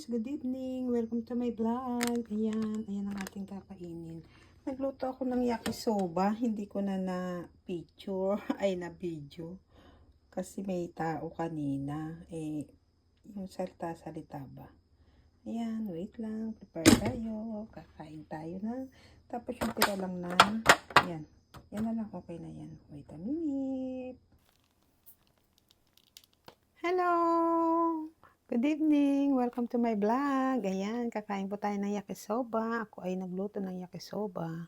good evening. Welcome to my vlog. Ayan ang ating kakainin. Nagluto ako ng yakisoba. Hindi ko na na-picture, ay na-video. Kasi may tao kanina. Yung salita-salita ba? Ayan, wait lang. Prepare tayo. Kakain tayo na. Tapos yung tira lang na, ayan. Yan na lang, okay na yan. Wait a minute. Hello! Good evening! Welcome to my vlog. Ayan, kakain po tayo ng yakisoba. Ako ay nagluto ng yakisoba.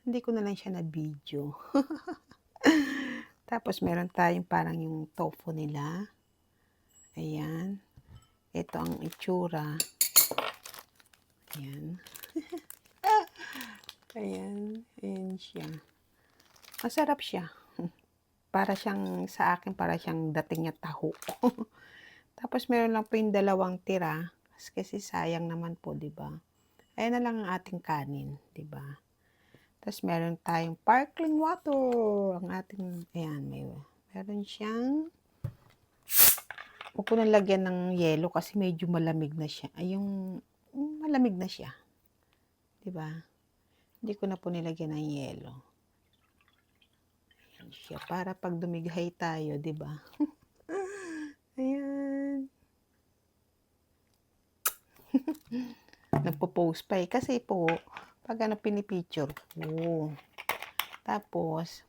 Hindi ko na lang siya na-video. Tapos meron tayong parang yung tofu nila. Ayan. Ito ang itsura. Ayan. Ayan. Ayan siya. Masarap siya. Para siyang, sa akin, para siyang dating niya taho. Tapos meron lang po yung dalawang tira. Kasi sayang naman po, di ba? Ayan na lang ang ating kanin, di ba? Tapos meron tayong sparkling water. Ang ating, ayan, meron siyang, huwag ko nang lagyan ng yelo kasi medyo malamig na siya. Ay, yung malamig na siya. Di ba? Hindi ko na po nilagyan ng yelo. Ayan siya. Para pag dumighay tayo, di ba? Ayan. Nagpo-post pa eh. Kasi po, pag pinipicture ko. Tapos,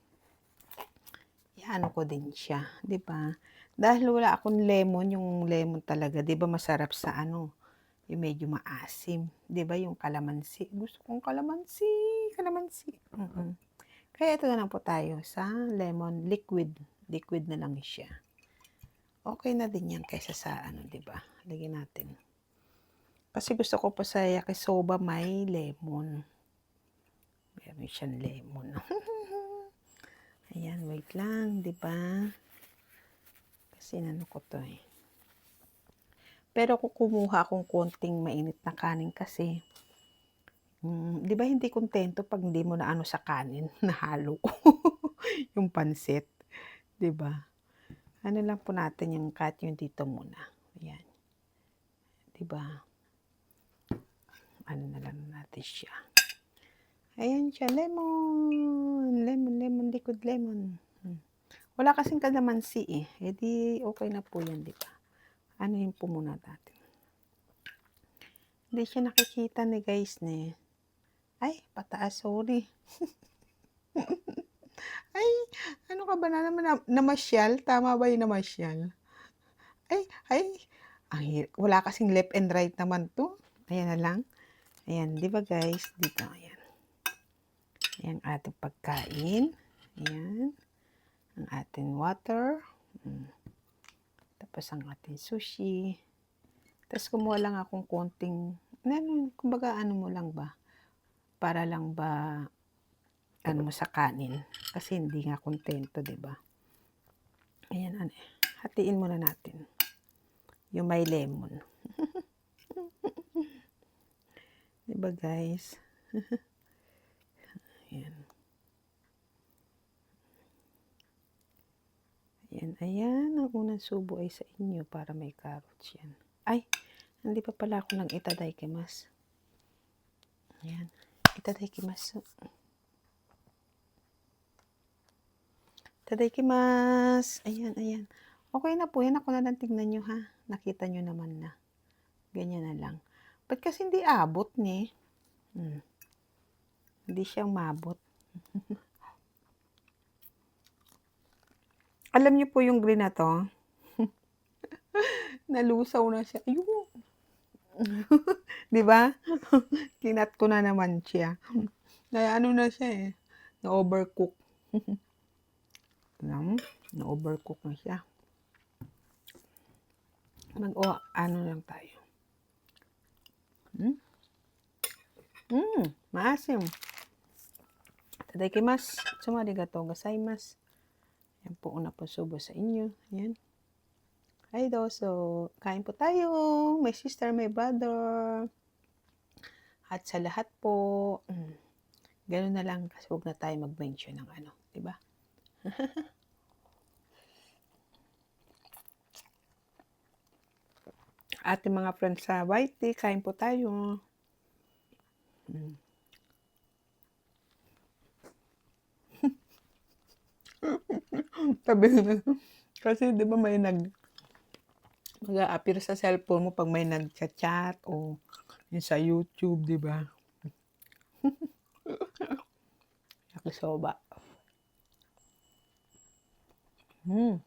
ano ko din siya. Di ba? Dahil wala akong lemon, yung lemon talaga, di ba masarap sa yung medyo maasim. Di ba yung kalamansi? Gusto kong kalamansi. Kaya ito na lang po tayo sa lemon liquid. Liquid na lang siya. Okay na din yan kaysa sa di ba? Lagyan natin. Kasi gusto ko pa sa yakisoba may lemon. Meron siyang lemon. Ayan, wait lang, di ba? Kasi ko to eh. Pero kumuha akong konting mainit na kanin kasi di ba hindi kontento pag hindi mo na sa kanin, nahalo yung pansit, di ba? Ano lang po natin yung cut yung dito muna. Ayan. Di ba? Ano na lang natin siya. Ayan siya, lemon, liquid lemon. Wala kasing kalamansi eh. E di okay na po yan, di ba? Ano yung po muna natin. Hindi siya nakikita ni guys ni. Ay, pataas, sorry. Ay, ano ka ba na naman namasyal? Tama ba yung namasyal? Ay, wala kasing left and right naman to. Ayan na lang. Ayan, di ba guys? Dito, ayan. Ayan ating pagkain. Ayan. Ang ating water. Tapos ang ating sushi. Tapos kumuha lang akong konting, kumbaga mo lang ba? Para lang ba, mo sa kanin. Kasi hindi nga kontento, di ba? Ayan, hatiin muna natin. Yung may lemon. Diba guys? Ayan. Ayan. Ang unang subo ay sa inyo para may carrots yan. Ay, hindi pa pala ako nang itadaikimasu. Ayan. Itadaikimasu. Itadaikimasu. Ayan. Okay na po yan. Ako na lang tignan nyo ha. Nakita nyo naman na. Ganyan na lang. Ba't kasi hindi abot ni? Hindi siya mabot. Alam niyo po yung green na to? Nalusaw na siya. Ayun. Di ba? Kinat ko na naman siya. Na siya eh. Na-overcook. Na-overcook na siya. Lang tayo. Maasim. Itadakimasu. Sumarigatou gozaimasu. Yan po una po subo sa inyo. Yan. Ay so kain po tayo. My sister, my brother. At sa lahat po. Ganun na lang kasi huwag na tayo mag-mention ng diba? ating mga friends sa YT, kain po tayo. Sabi ko na, kasi di ba may mag-a-appear sa cellphone mo pag may nag-chat o yung sa YouTube, di ba? Yakisoba. Mm.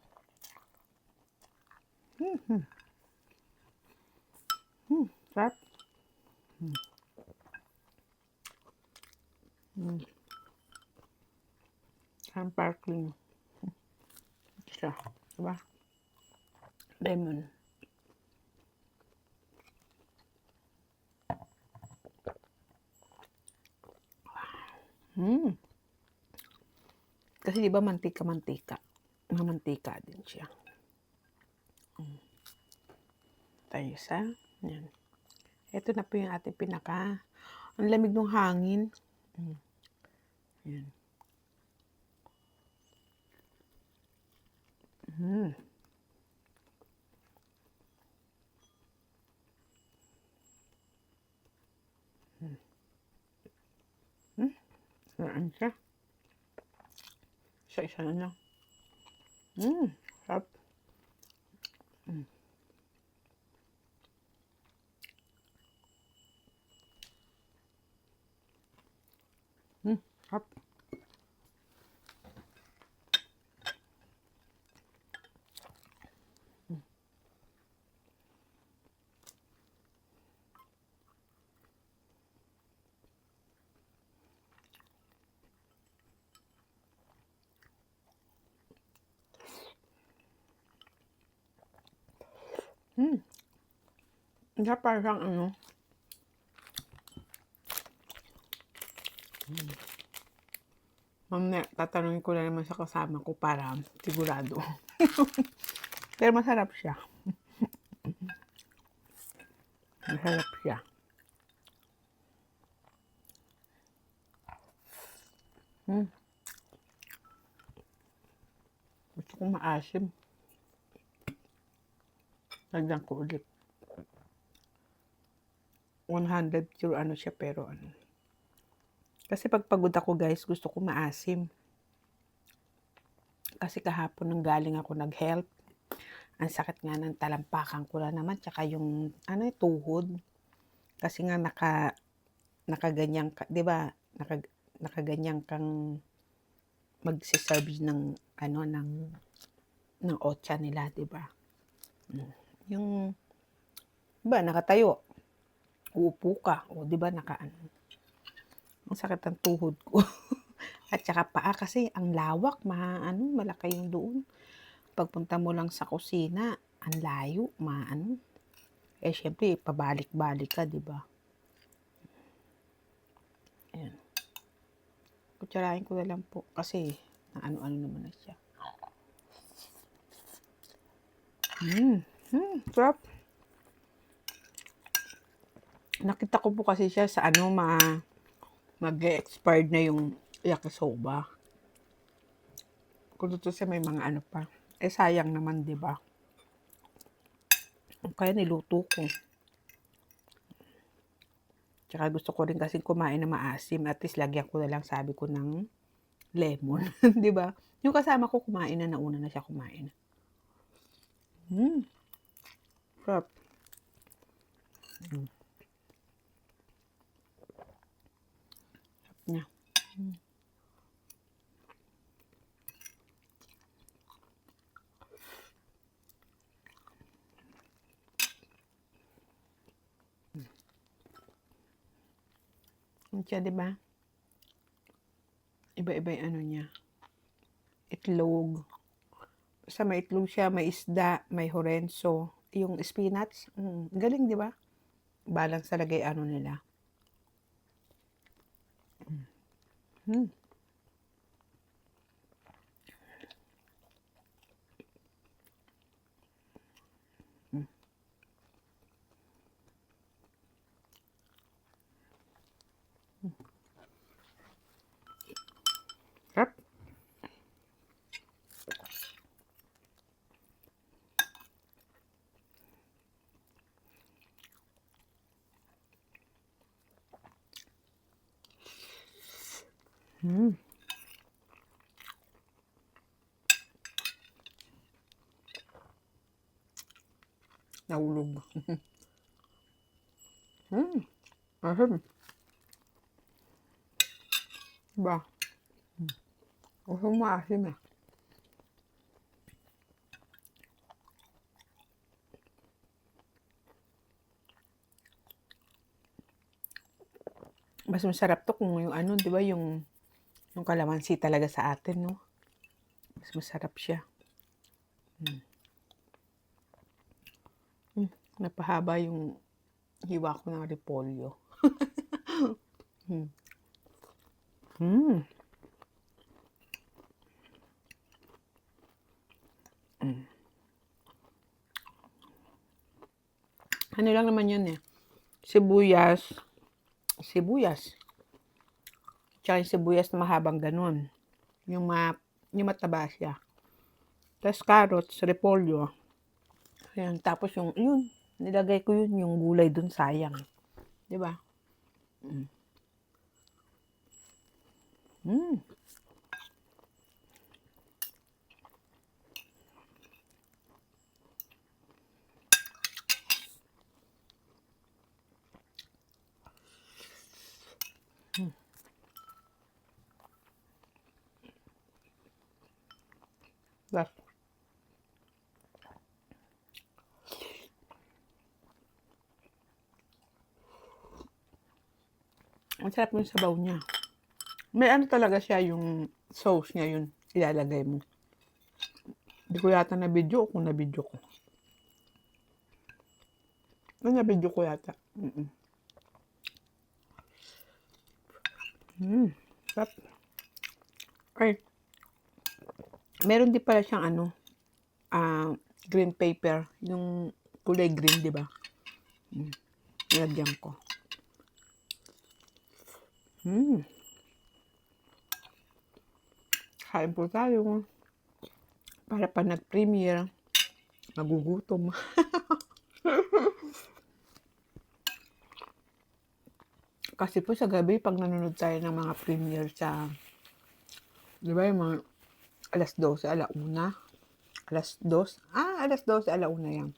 Mm. Sarap. Ang sparkling. Siya, diba? Lemon. Kasi di ba mantika-mantika. Mamantika din siya. Tayo sa, yan. Ito na po yung ating pinaka. Ang lamig ng hangin. Yan. Saan siya? Isa-isa na lang. Sarap. Sarap. Siya parang ano. Mamaya, tatanungin ko na naman sa kasama ko para sigurado. Pero masarap siya. Masarap siya. Gusto kong maasim. Lagyan ko ulit. 100 kilo ano siya pero ano. Kasi pag pagod ako guys, gusto ko maasim. Kasi kahapon nang galing ako nag-health. Ang sakit nga ng talampakan ko na naman. Tsaka yung tuhod. Kasi nga nakaganyan ka. Diba? Nakaganyan kang magsiserve ng ng otsa nila. Diba? Yung diba nakatayo. Uupo ka. O diba ang sakit ng tuhod ko. At saka paa kasi ang lawak, malaki yung doon. Pagpunta mo lang sa kusina, ang layo, Eh, syempre, pabalik-balik ka, di ba? Ayan. Kutsarahin ko na lang po kasi ano naman na siya. Sarap. Nakita ko po kasi siya sa mag-expired na yung yakisoba. Kung dito siya may mga ano pa. Eh, sayang naman, di ba? Kaya niluto ko. Tsaka gusto ko rin kasi kumain na maasim. At least lagyan ko na lang sabi ko ng lemon. di ba? Yung kasama ko kumain na nauna na siya kumain. Sarap. Sarap niya. Siya, di ba? Iba-iba yung ano niya. Itlog. Basta may itlog siya, may isda, may horenso. Yung spinach, galing, di ba? Balance talaga yung ano nila. Sarap. Hmm. Nahulog. Ahem. Ba? Gusto maasim eh. Mas masarap to kung yung ano, di ba, yung kalamansi talaga sa atin, no? Mas masarap siya. Napahaba yung hiwa ko ng repolyo. Mm. Ano lang naman yun eh. Sibuyas. Tsaka yung sibuyas na mahabang ganun. Yung mataba siya. Tapos carrots, repolyo. Ayan. Tapos yun, nilagay ko yun, yung gulay dun, sayang. Di ba? Mm. That's ang sarap yung sabaw niya. May ano talaga siya, yung sauce niya yun, ilalagay mo. Hindi ko yata na-video o kung na-video ko. Na-video ko yata. Sarap. Ay, meron din pala siyang ano, green paper. Yung kulay green, di ba? Nilagyan ko. Kain po tayo. Para pa nag-premiere, magugutom. Kasi po sa gabi, pag nanonood tayo ng mga premiere sa, di ba yung mga alas 12, alauna? Alas 12, alauna yan.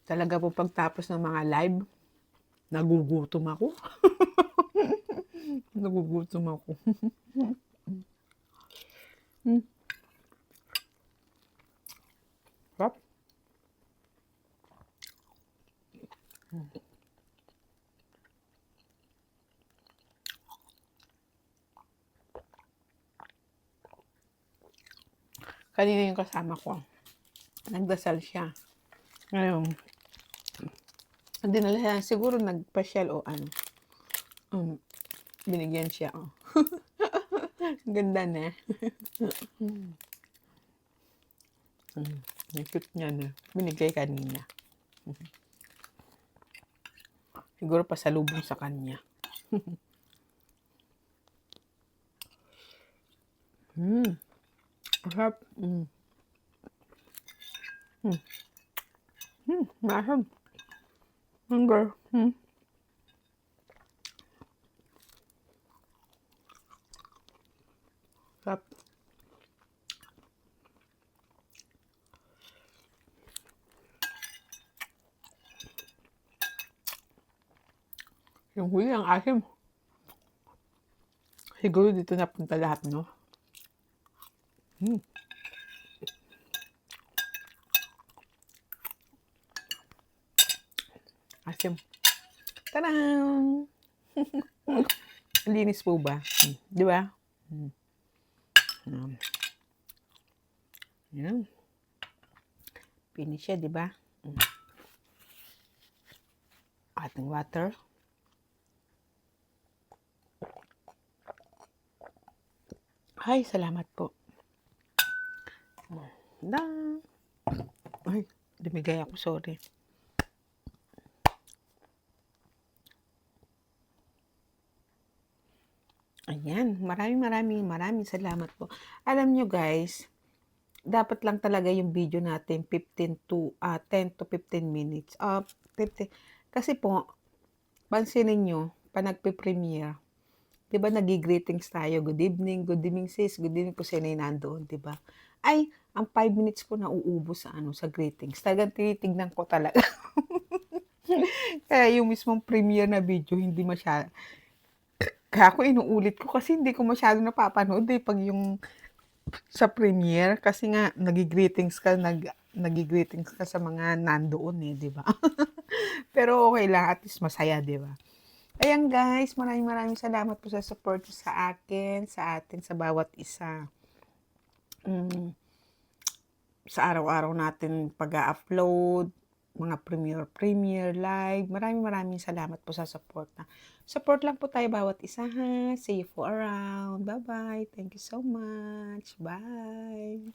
Talaga po pagtapos ng mga live, nagugutom ako. Nagugutom ako. Sarap. Kanina yung kasama ko, nagdasal siya. Ngayon, dinala siya, siguro nagpasyal o ano. Binigyan siya. Oh. Ganda na. Ang cute niya na. Binigay kanina. Siguro pasalubong sa kanya. Sarap. Masam. Hunger. Sarap. Yung huli, ang asim. Siguro dito napunta lahat, no? Asim. Tadaan! Linis po ba? Di ba? Yan. Finish siya, di ba? Ating water. Ay, salamat po. Ay, dumigay ako, sorry. Ayan, maraming salamat po. Alam nyo guys, dapat lang talaga yung video natin 10 to 15 minutes. 15. Kasi po, pansinin nyo, pa nagpe-premiere, 'Di ba naggi-greetings tayo, good evening sis, good evening kung sino yung nandoon, 'di ba? Ay, ang 5 minutes ko nauubos sa ano, sa greetings. Talagang tinitignan ko talaga. Kaya yung mismong premiere na video hindi kaya ako inuulit ko kasi hindi ko masyadong napapanood, eh, 'pag yung sa premiere kasi nga naggi-greetings ka sa mga nandoon, eh, 'di ba? Pero okey lang at least masaya, 'di ba? Ayan guys, maraming maraming salamat po sa support niyo sa akin, sa atin, sa bawat isa. Hmm, sa araw-araw natin pag-a-upload, mga premiere live. Maraming maraming salamat po sa support na. Support lang po tayo bawat isa ha. See you po around. Bye-bye. Thank you so much. Bye.